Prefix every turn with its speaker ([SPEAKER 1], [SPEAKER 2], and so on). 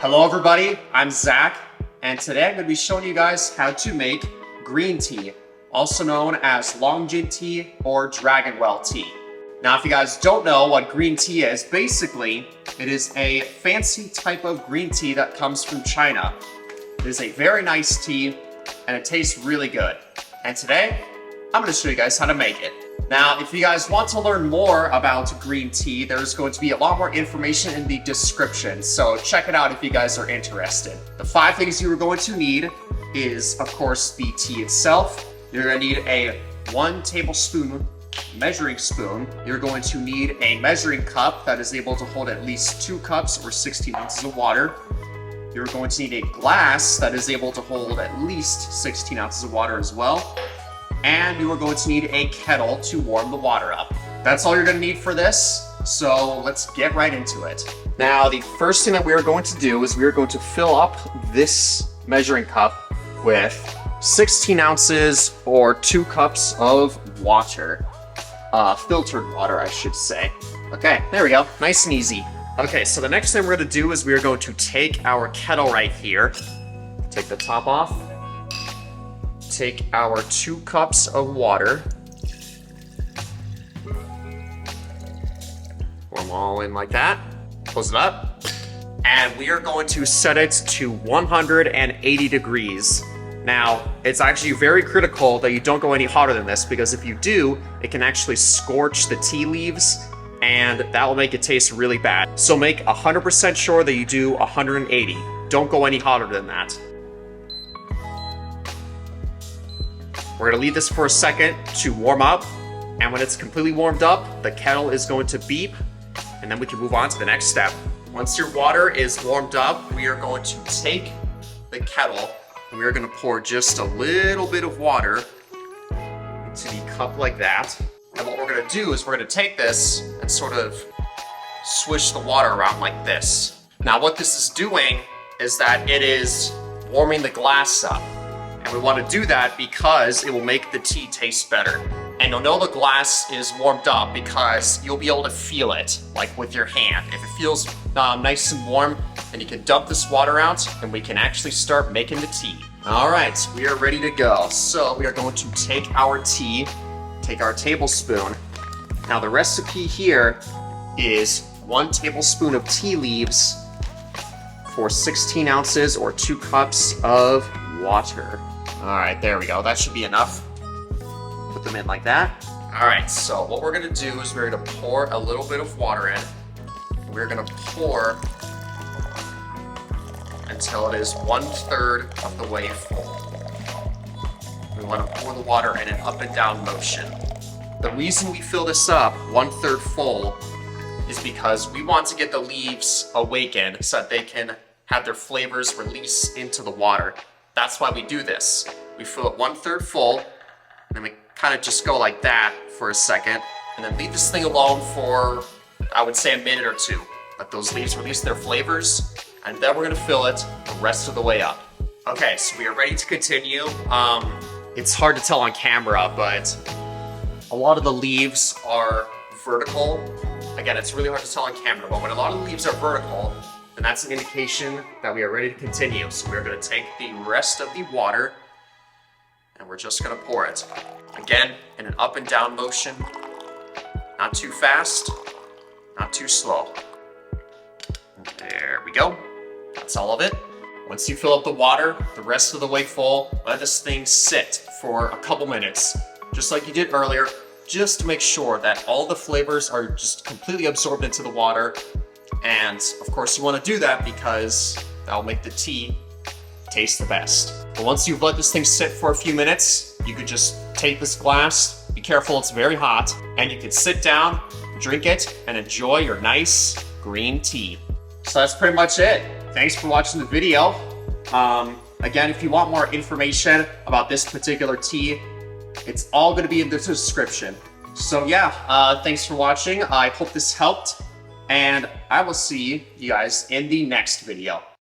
[SPEAKER 1] Hello everybody, I'm Zach, and today I'm going to be showing you guys how to make green tea, also known as Longjing tea or DragonWell tea. Now if you guys don't know what green tea is, basically it is a fancy type of green tea that comes from China. It is a very nice tea and it tastes really good. And today I'm going to show you guys how to make it. Now, if you guys want to learn more about green tea, there's going to be a lot more information in the description, so check it out if you guys are interested. The 5 things you are going to need is, of course, the tea itself. You're going to need a 1 tablespoon measuring spoon. You're going to need a measuring cup that is able to hold at least 2 cups or 16 ounces of water. You're going to need a glass that is able to hold at least 16 ounces of water as well. And you are going to need a kettle to warm the water up. That's all you're going to need for this, so let's get right into it. Now, the first thing that we are going to do is we are going to fill up this measuring cup with 16 ounces or 2 cups of water. Filtered water, I should say. Okay, there we go, nice and easy. Okay, so the next thing we're going to do is we are going to take our kettle right here, take the top off, take our 2 cups of water, pour them all in like that, close it up, and we are going to set it to 180 degrees. Now, it's actually very critical that you don't go any hotter than this, because if you do, it can actually scorch the tea leaves, and that will make it taste really bad. So make 100% sure that you do 180. Don't go any hotter than that. We're gonna leave this for a second to warm up, and when it's completely warmed up, the kettle is going to beep, and then we can move on to the next step. Once your water is warmed up, we are going to take the kettle, and we are gonna pour just a little bit of water into the cup like that. And what we're gonna do is we're gonna take this and sort of swish the water around like this. Now what this is doing is that it is warming the glass up. And we want to do that because it will make the tea taste better. And you'll know the glass is warmed up because you'll be able to feel it, like with your hand. If it feels nice and warm, then you can dump this water out and we can actually start making the tea. All right, we are ready to go. So we are going to take our tea, take our tablespoon. Now the recipe here is 1 tablespoon of tea leaves for 16 ounces or 2 cups of water. All right, there we go. That should be enough. Put them in like that. All right, so what we're gonna do is we're gonna pour a little bit of water in. We're gonna pour until it is 1/3 of the way full. We wanna pour the water in an up and down motion. The reason we fill this up 1/3 full is because we want to get the leaves awakened so that they can have their flavors release into the water. That's why we do this. We fill it 1/3 full, and then we kind of just go like that for a second, and then leave this thing alone for, I would say, a minute or 2. Let those leaves release their flavors, and then we're gonna fill it the rest of the way up. Okay, so we are ready to continue. It's hard to tell on camera, but a lot of the leaves are vertical. Again, it's really hard to tell on camera, but when a lot of the leaves are vertical, then that's an indication that we are ready to continue. So we're going to take the rest of the water and we're just going to pour it. Again, in an up and down motion, not too fast, not too slow. There we go. That's all of it. Once you fill up the water, the rest of the way full, let this thing sit for a couple minutes, just like you did earlier, just to make sure that all the flavors are just completely absorbed into the water. And of course you want to do that because that will make the tea taste the best. But once you've let this thing sit for a few minutes, you could just take this glass, be careful it's very hot, and you can sit down, drink it, and enjoy your nice green tea. So that's pretty much it. Thanks for watching the video. Again, if you want more information about this particular tea, it's all going to be in the description. So yeah, thanks for watching. I hope this helped. And I will see you guys in the next video.